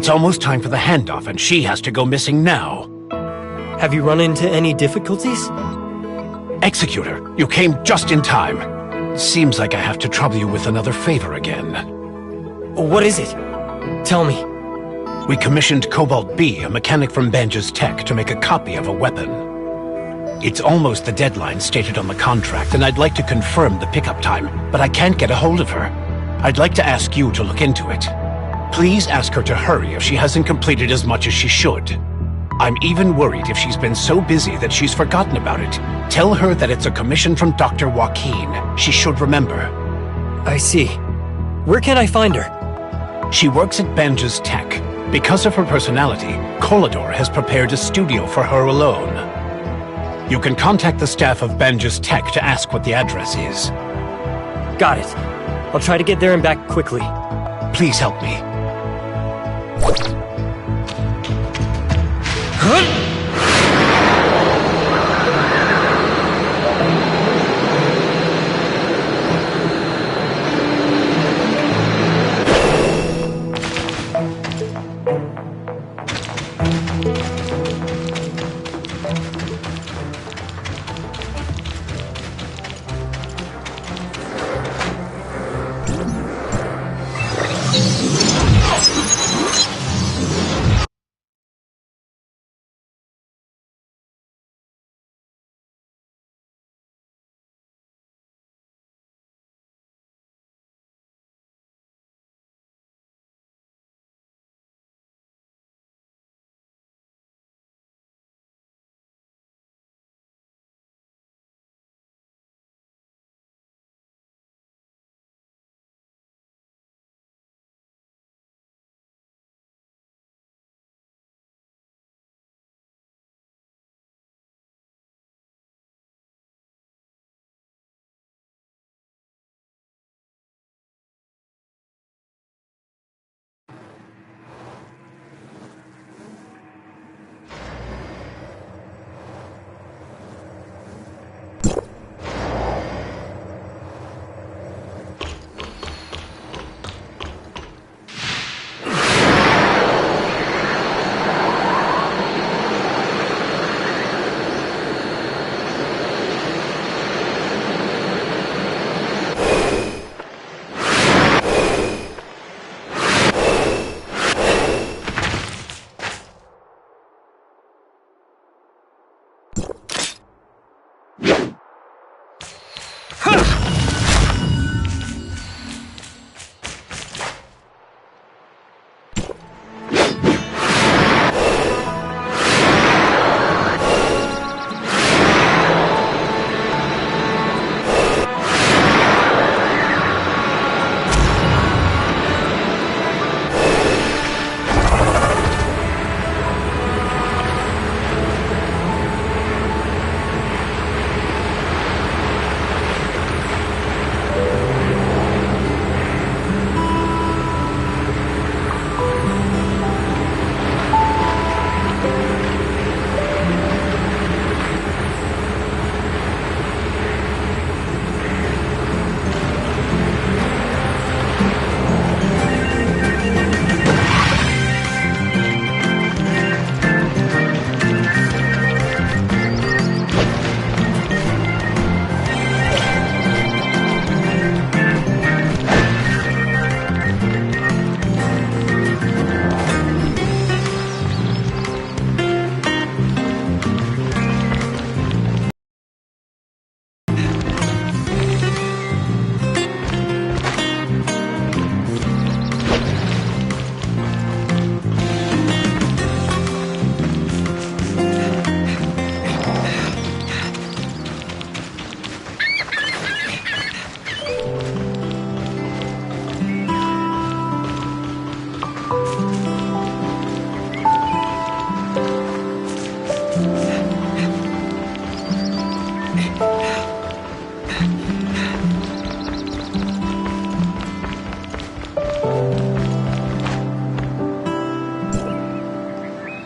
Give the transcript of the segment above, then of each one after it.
It's almost time for the handoff, and she has to go missing now. Have you run into any difficulties? Executor, you came just in time. Seems like I have to trouble you with another favor again. What is it? Tell me. We commissioned Cobalt B, a mechanic from Banges Tech, to make a copy of a weapon. It's almost the deadline stated on the contract, and I'd like to confirm the pickup time, but I can't get a hold of her. I'd like to ask you to look into it. Please ask her to hurry if she hasn't completed as much as she should. I'm even worried if she's been so busy that she's forgotten about it. Tell her that it's a commission from Dr. Joaquin. She should remember. I see. Where can I find her? She works at Banges Tech. Because of her personality, Kolador has prepared a studio for her alone. You can contact the staff of Banges Tech to ask what the address is. Got it. I'll try to get there and back quickly. Please help me.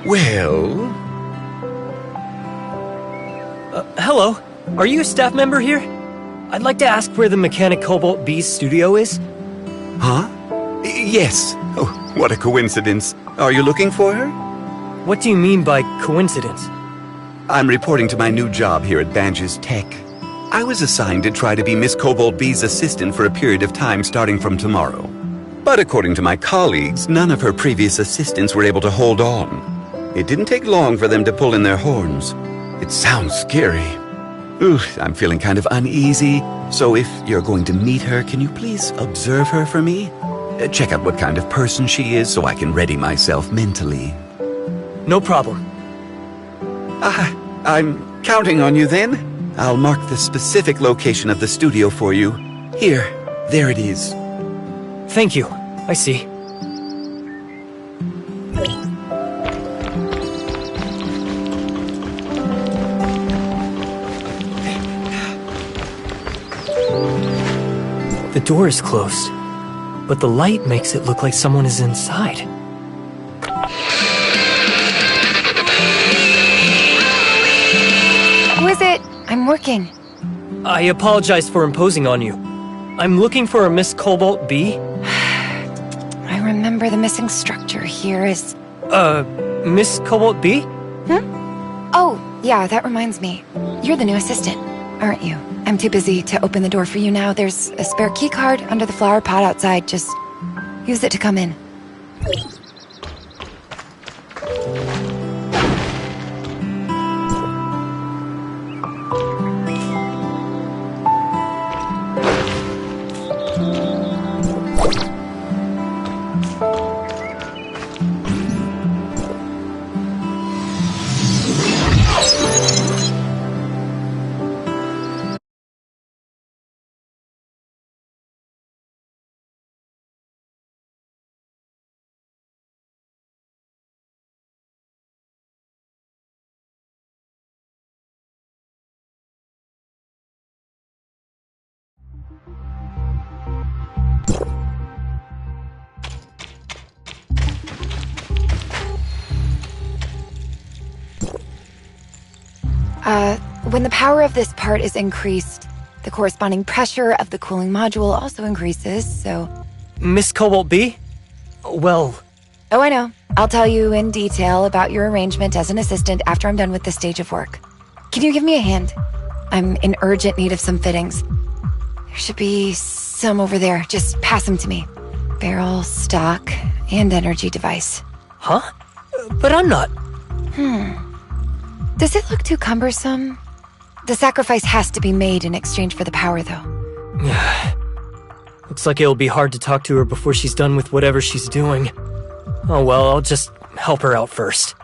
Well... Hello. Are you a staff member here? I'd like to ask where the Mechanic Cobalt B's studio is. Huh? Yes. Oh, what a coincidence. Are you looking for her? What do you mean by coincidence? I'm reporting to my new job here at Banges Tech. I was assigned to try to be Miss Cobalt B's assistant for a period of time starting from tomorrow. But according to my colleagues, none of her previous assistants were able to hold on. It didn't take long for them to pull in their horns. It sounds scary. Ooh, I'm feeling kind of uneasy. So if you're going to meet her, can you please observe her for me? Check out what kind of person she is so I can ready myself mentally. No problem. I'm counting on you then. I'll mark the specific location of the studio for you. Here, there it is. Thank you. I see. The door is closed, but the light makes it look like someone is inside. Who is it? I'm working. I apologize for imposing on you. I'm looking for a Miss Cobalt B. I remember the missing structure here is... Miss Cobalt B? Oh, yeah, that reminds me. You're the new assistant, aren't you? I'm too busy to open the door for you now. There's a spare key card under the flower pot outside. Just use it to come in. When the power of this part is increased, the corresponding pressure of the cooling module also increases, so... Miss Cobalt B? Well... Oh, I know. I'll tell you in detail about your arrangement as an assistant after I'm done with this stage of work. Can you give me a hand? I'm in urgent need of some fittings. There should be some over there. Just pass them to me. Barrel, stock, and energy device. Huh? But I'm not... Does it look too cumbersome? The sacrifice has to be made in exchange for the power, though. Looks like it'll be hard to talk to her before she's done with whatever she's doing. Oh well, I'll just help her out first.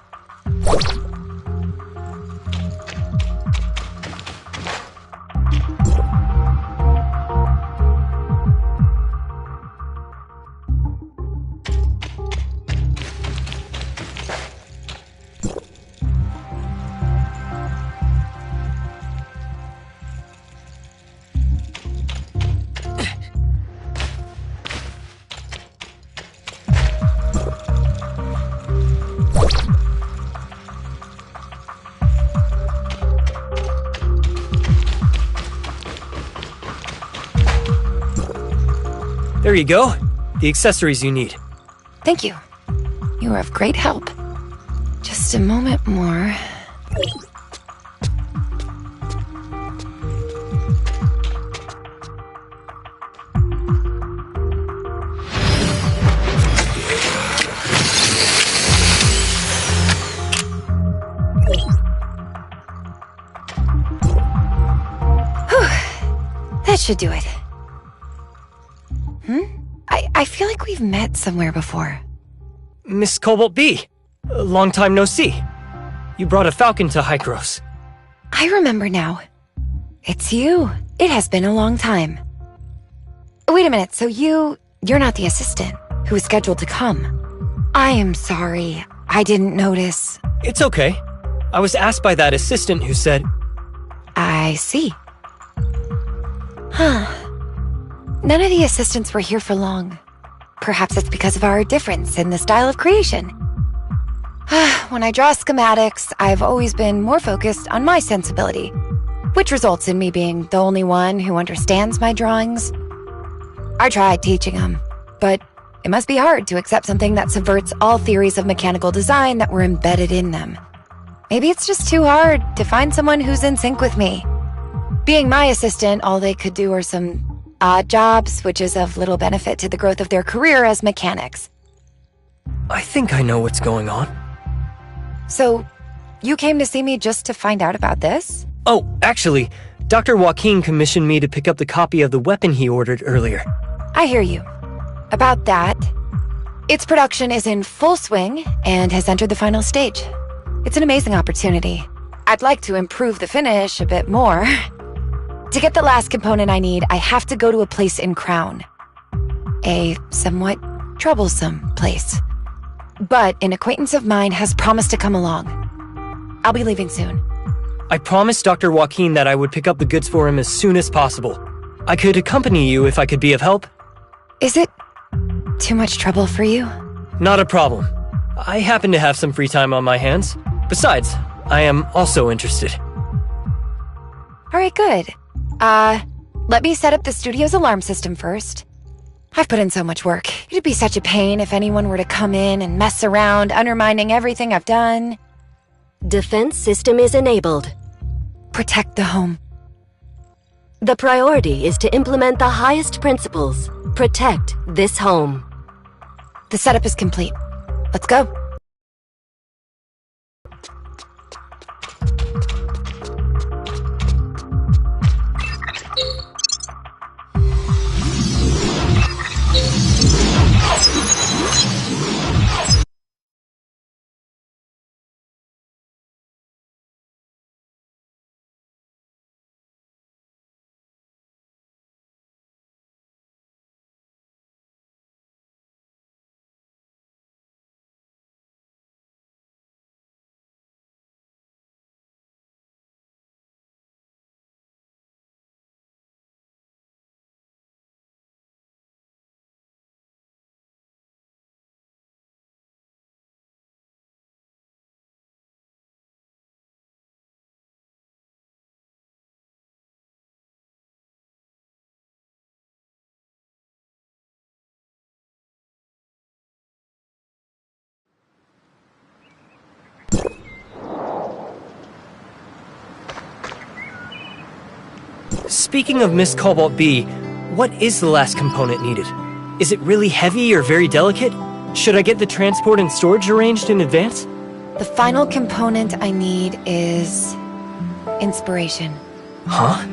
There you go. The accessories you need. Thank you. You are of great help. Just a moment more. That should do it. I feel like we've met somewhere before. Miss Cobalt B. Long time no see. You brought a falcon to Hykros. I remember now. It's you. It has been a long time. Wait a minute, so you're not the assistant who was scheduled to come. I am sorry. I didn't notice. It's okay. I was asked by that assistant who said... I see. Huh. None of the assistants were here for long. Perhaps it's because of our difference in the style of creation. When I draw schematics, I've always been more focused on my sensibility, which results in me being the only one who understands my drawings. I tried teaching them, but it must be hard to accept something that subverts all theories of mechanical design that were embedded in them. Maybe it's just too hard to find someone who's in sync with me. Being my assistant, all they could do are some odd jobs, which is of little benefit to the growth of their career as mechanics. I think I know what's going on. So, you came to see me just to find out about this? Oh, actually, Dr. Joaquin commissioned me to pick up the copy of the weapon he ordered earlier. I hear you. About that, its production is in full swing and has entered the final stage. It's an amazing opportunity. I'd like to improve the finish a bit more. To get the last component I need, I have to go to a place in Crown. A somewhat troublesome place. But an acquaintance of mine has promised to come along. I'll be leaving soon. I promised Dr. Joaquin that I would pick up the goods for him as soon as possible. I could accompany you if I could be of help. Is it too much trouble for you? Not a problem. I happen to have some free time on my hands. Besides, I am also interested. Alright, good. Let me set up the studio's alarm system first. I've put in so much work. It'd be such a pain if anyone were to come in and mess around, undermining everything I've done. Defense system is enabled. Protect the home. The priority is to implement the highest principles. Protect this home. The setup is complete. Let's go. Speaking of Miss Cobalt B, what is the last component needed? Is it really heavy or very delicate? Should I get the transport and storage arranged in advance? The final component I need is inspiration. Huh?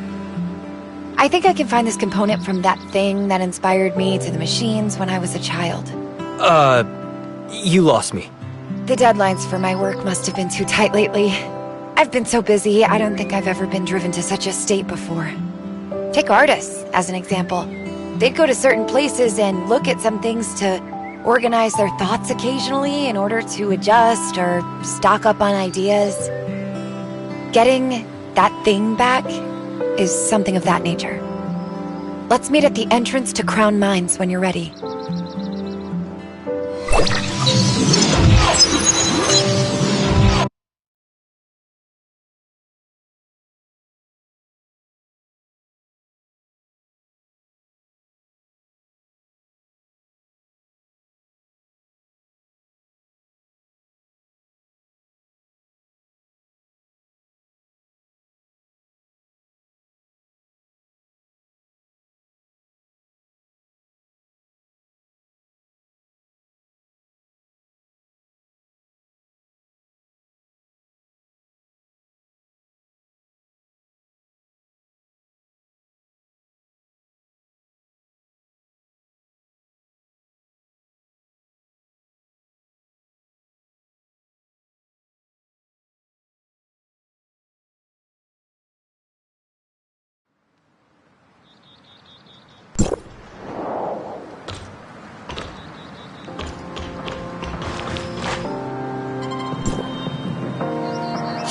I think I can find this component from that thing that inspired me to the machines when I was a child. You lost me. The deadlines for my work must have been too tight lately. I've been so busy, I don't think I've ever been driven to such a state before. Take artists, as an example. They'd go to certain places and look at some things to organize their thoughts occasionally in order to adjust or stock up on ideas. Getting that thing back is something of that nature. Let's meet at the entrance to Crown Mines when you're ready.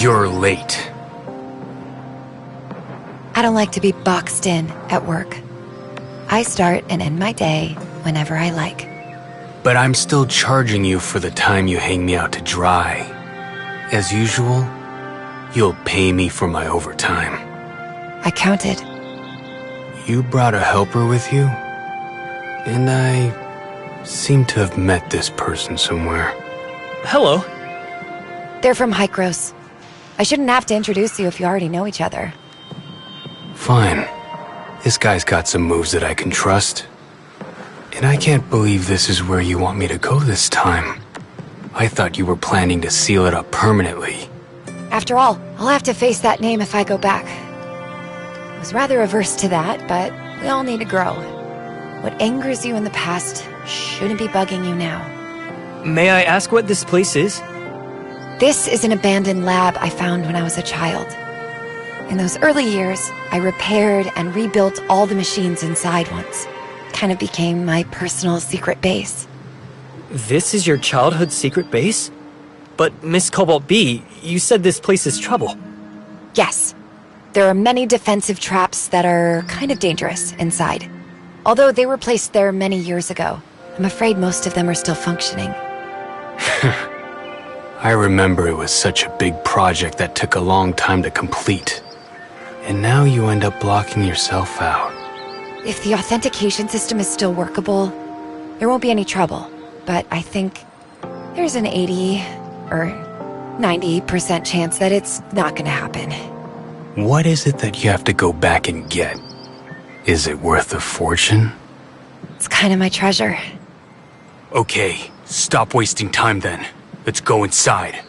You're late. I don't like to be boxed in at work. I start and end my day whenever I like. But I'm still charging you for the time you hang me out to dry. As usual, you'll pay me for my overtime. I counted. You brought a helper with you? And I seem to have met this person somewhere. Hello. They're from Hykros. I shouldn't have to introduce you if you already know each other. Fine. This guy's got some moves that I can trust. And I can't believe this is where you want me to go this time. I thought you were planning to seal it up permanently. After all, I'll have to face that name if I go back. I was rather averse to that, but we all need to grow. What angers you in the past shouldn't be bugging you now. May I ask what this place is? This is an abandoned lab I found when I was a child. In those early years, I repaired and rebuilt all the machines inside once. Kind of became my personal secret base. This is your childhood secret base? But Miss Cobalt B, you said this place is trouble. Yes. There are many defensive traps that are kind of dangerous inside. Although they were placed there many years ago, I'm afraid most of them are still functioning. I remember it was such a big project that took a long time to complete. And now you end up blocking yourself out. If the authentication system is still workable, there won't be any trouble. But I think there's an 80 or 90% chance that it's not gonna happen. What is it that you have to go back and get? Is it worth a fortune? It's kind of my treasure. Okay, stop wasting time then. Let's go inside.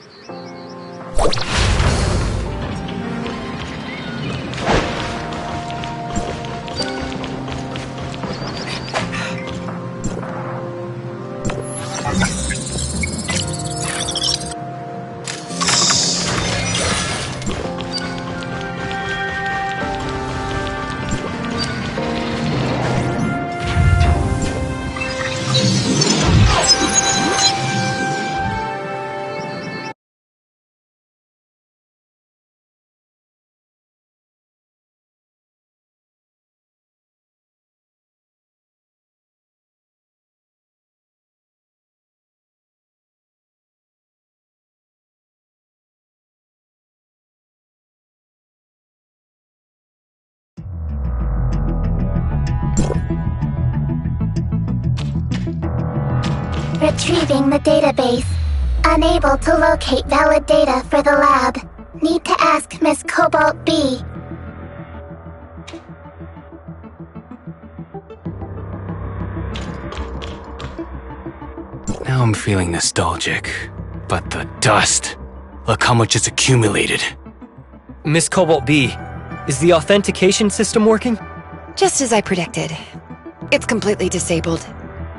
Retrieving the database. Unable to locate valid data for the lab. Need to ask Miss Cobalt B. Now I'm feeling nostalgic. But the dust. Look how much it's accumulated. Miss Cobalt B, is the authentication system working? Just as I predicted. It's completely disabled.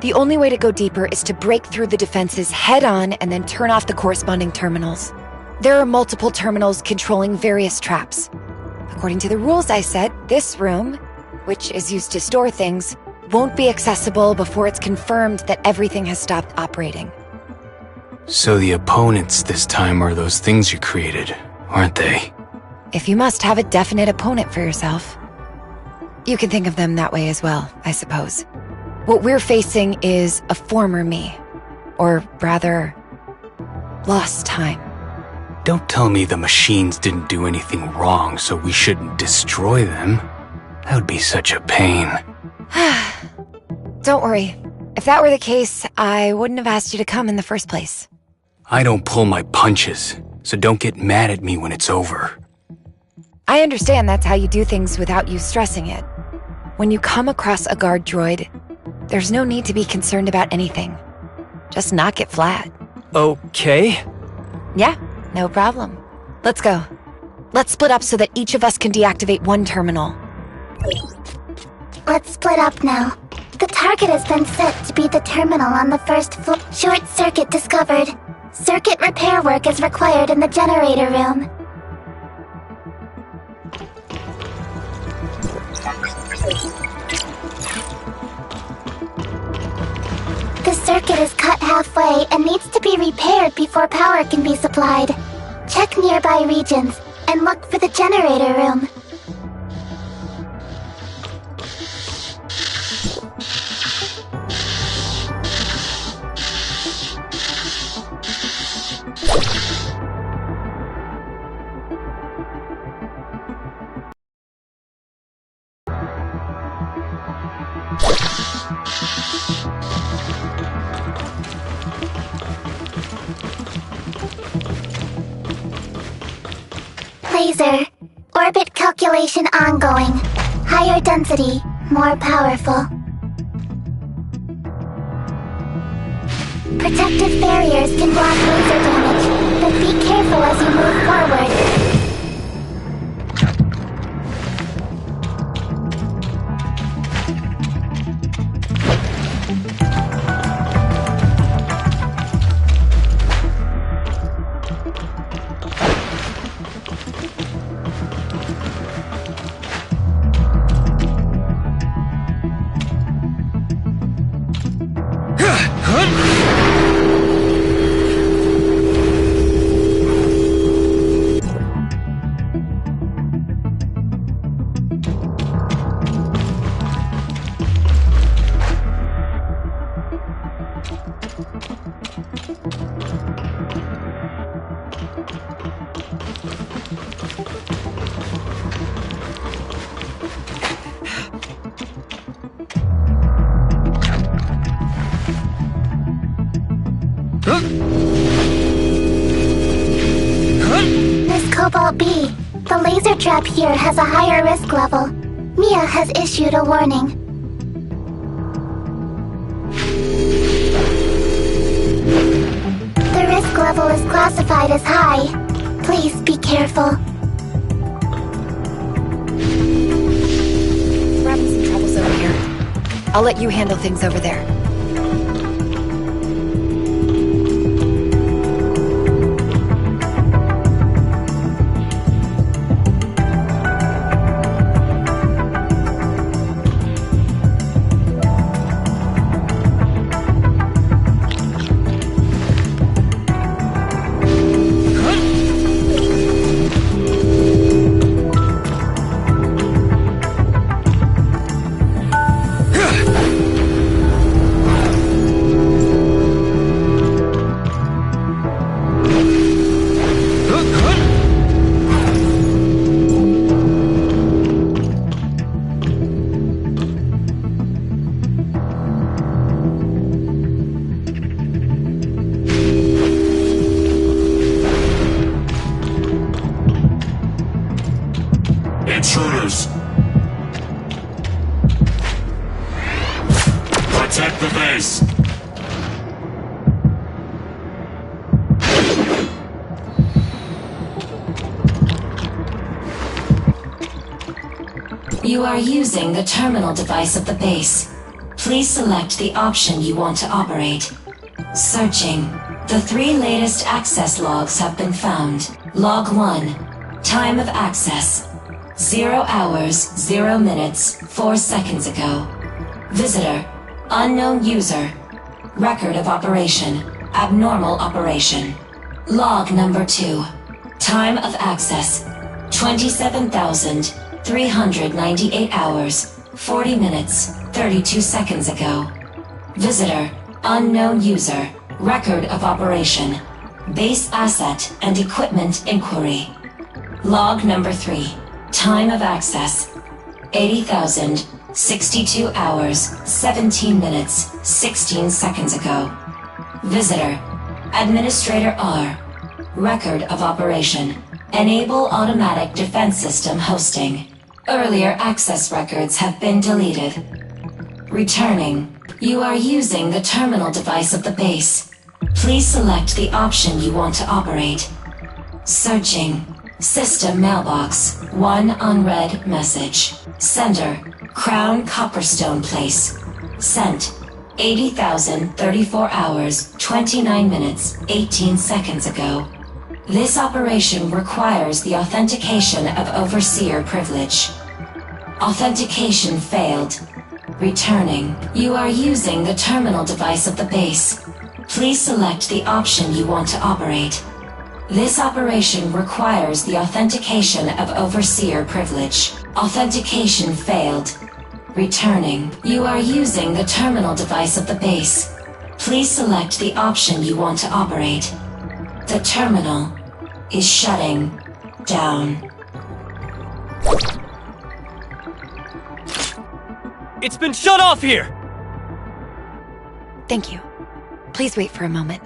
The only way to go deeper is to break through the defenses head-on and then turn off the corresponding terminals. There are multiple terminals controlling various traps. According to the rules I set, this room, which is used to store things, won't be accessible before it's confirmed that everything has stopped operating. So the opponents this time are those things you created, aren't they? If you must have a definite opponent for yourself. You can think of them that way as well, I suppose. What we're facing is a former me. Or rather, lost time. Don't tell me the machines didn't do anything wrong, so we shouldn't destroy them. That would be such a pain. Don't worry. If that were the case, I wouldn't have asked you to come in the first place. I don't pull my punches, so don't get mad at me when it's over. I understand that's how you do things without you stressing it. When you come across a guard droid, there's no need to be concerned about anything. Just knock it flat. Okay. Yeah, no problem. Let's go. Let's split up so that each of us can deactivate one terminal. Let's split up now. The target has been set to be the terminal on the first floor. Short circuit discovered. Circuit repair work is required in the generator room. The circuit is cut halfway and needs to be repaired before power can be supplied. Check nearby regions and look for the generator room. Laser. Orbit calculation ongoing. Higher density, more powerful. Protective barriers can block laser damage, but be careful as you move forward. Miss Cobalt B, the laser trap here has a higher risk level. Mia has issued a warning. The risk level is classified as high. Please be careful. We're having some troubles over here. I'll let you handle things over there. Intruders! Protect the base! You are using the terminal device of the base. Please select the option you want to operate. Searching. The 3 latest access logs have been found. Log 1. Time of access. 0 hours, 0 minutes, 4 seconds ago. Visitor. Unknown user. Record of operation. Abnormal operation. Log number 2. Time of access. 27,398 hours, 40 minutes, 32 seconds ago. Visitor. Unknown user. Record of operation. Base asset and equipment inquiry. Log number 3. Time of access. 80,062 hours, 17 minutes, 16 seconds ago. Visitor. Administrator R. Record of operation. Enable automatic defense system hosting. Earlier access records have been deleted. Returning. You are using the terminal device of the base. Please select the option you want to operate. Searching. System mailbox. 1 unread message. Sender. Crown Copperstone Place. Sent. 80,034 hours, 29 minutes, 18 seconds ago. This operation requires the authentication of Overseer privilege. Authentication failed. Returning. You are using the terminal device of the base. Please select the option you want to operate. This operation requires the authentication of Overseer privilege. Authentication failed. Returning. You are using the terminal device of the base. Please select the option you want to operate. The terminal is shutting down. It's been shut off here! Thank you. Please wait for a moment.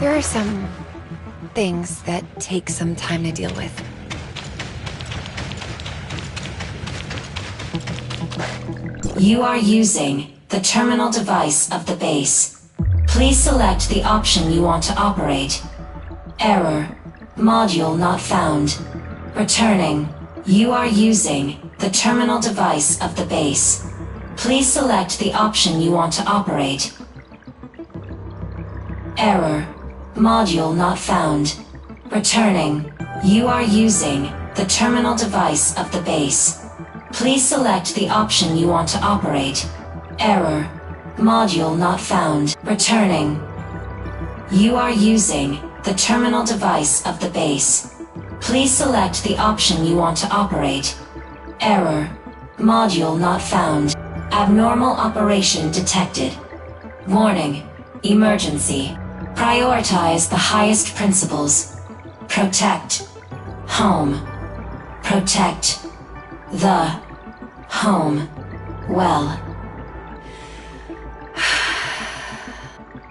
There are some things that take some time to deal with. You are using the terminal device of the base. Please select the option you want to operate. Error. Module not found. Returning. You are using the terminal device of the base. Please select the option you want to operate. Error. Module not found. Returning. You are using the terminal device of the base. Please select the option you want to operate. Error. Module not found. Returning. You are using the terminal device of the base. Please select the option you want to operate. Error. Module not found. Abnormal operation detected. Warning. Emergency. Prioritize the highest principles. Protect. Home. Protect. The. Home. Well.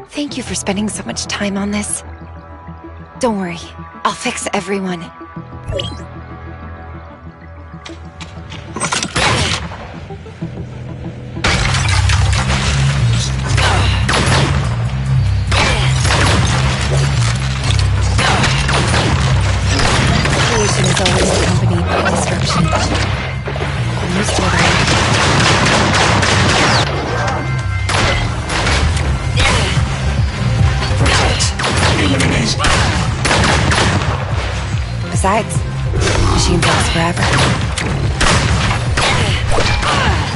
Thank you for spending so much time on this. Don't worry, I'll fix everyone. Creation is always accompanied by disruption. I'm used to it. Eliminate. Besides, machines last forever.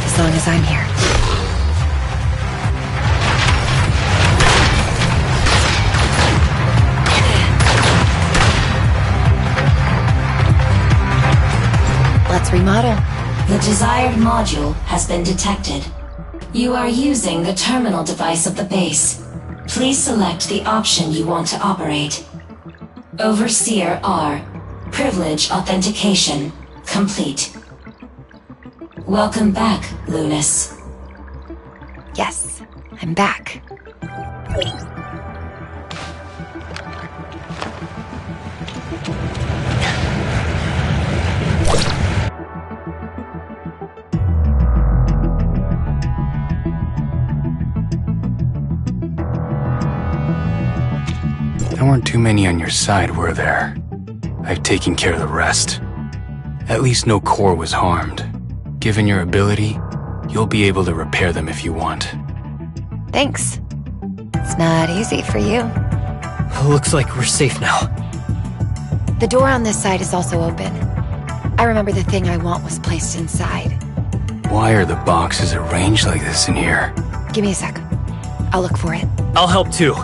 As long as I'm here. Let's remodel. The desired module has been detected. You are using the terminal device of the base. Please select the option you want to operate. Overseer R. Privilege authentication complete. Welcome back, Lunas. Yes, I'm back. There weren't too many on your side, were there? I've taken care of the rest. At least no core was harmed. Given your ability, you'll be able to repair them if you want. Thanks. It's not easy for you. Looks like we're safe now. The door on this side is also open. I remember the thing I want was placed inside. Why are the boxes arranged like this in here? Give me a sec. I'll look for it. I'll help too.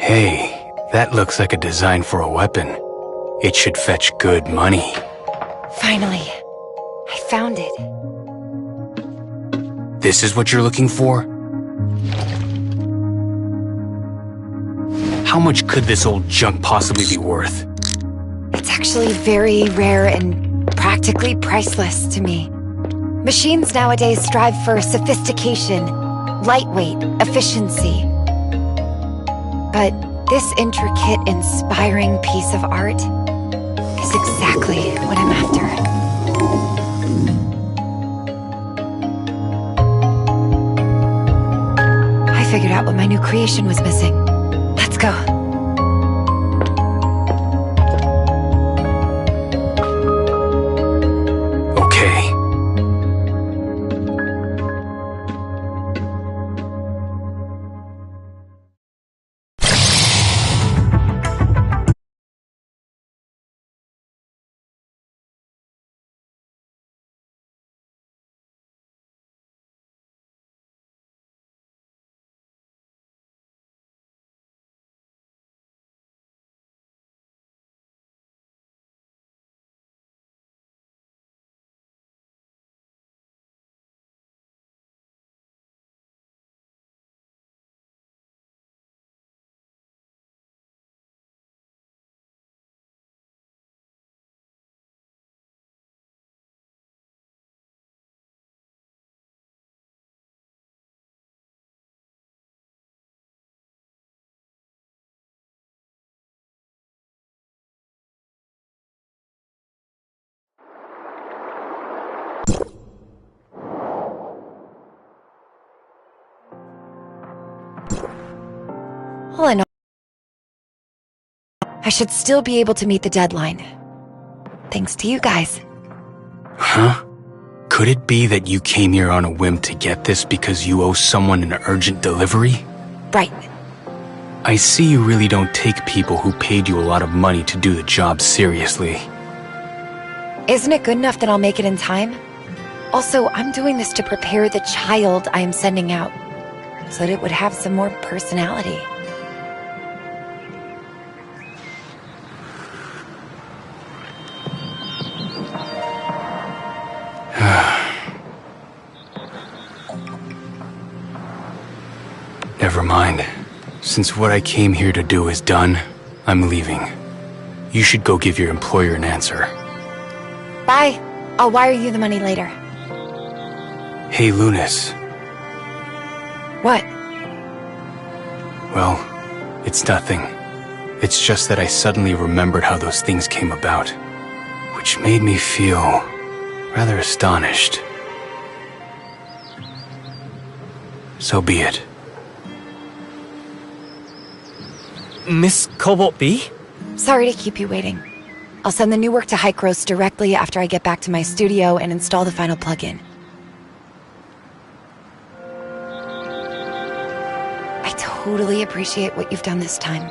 Hey, that looks like a design for a weapon. It should fetch good money. Finally. I found it. This is what you're looking for? How much could this old junk possibly be worth? It's actually very rare and practically priceless to me. Machines nowadays strive for sophistication, lightweight, efficiency. But this intricate, inspiring piece of art is exactly what I'm after. I figured out what my new creation was missing. Let's go. All in all, I should still be able to meet the deadline. Thanks to you guys. Huh? Could it be that you came here on a whim to get this because you owe someone an urgent delivery? Right. I see you really don't take people who paid you a lot of money to do the job seriously. Isn't it good enough that I'll make it in time? Also, I'm doing this to prepare the child I am sending out, so that it would have some more personality. Never mind. Since what I came here to do is done, I'm leaving. You should go give your employer an answer. Bye. I'll wire you the money later. Hey, Lunas. What? Well, it's nothing. It's just that I suddenly remembered how those things came about, which made me feel rather astonished. So be it. Miss Cobalt B? Sorry to keep you waiting. I'll send the new work to Hykros directly after I get back to my studio and install the final plugin. I totally appreciate what you've done this time.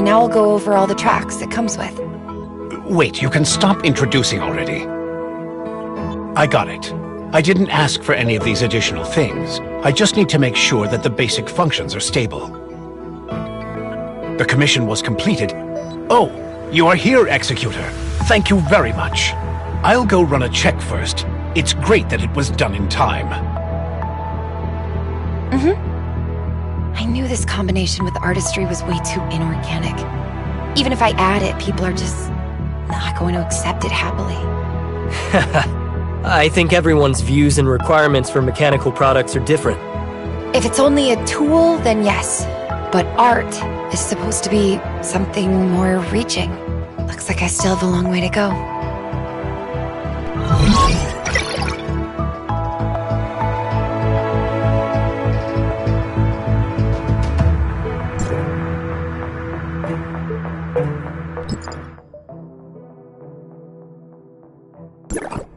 Now I'll go over all the tracks it comes with. Wait, you can stop introducing already. I got it. I didn't ask for any of these additional things. I just need to make sure that the basic functions are stable. The commission was completed. Oh, you are here, Executor. Thank you very much. I'll go run a check first. It's great that it was done in time. I knew this combination with artistry was way too inorganic. Even if I add it, people are just not going to accept it happily. I think everyone's views and requirements for mechanical products are different. If it's only a tool, then yes. But art is supposed to be something more reaching. Looks like I still have a long way to go. You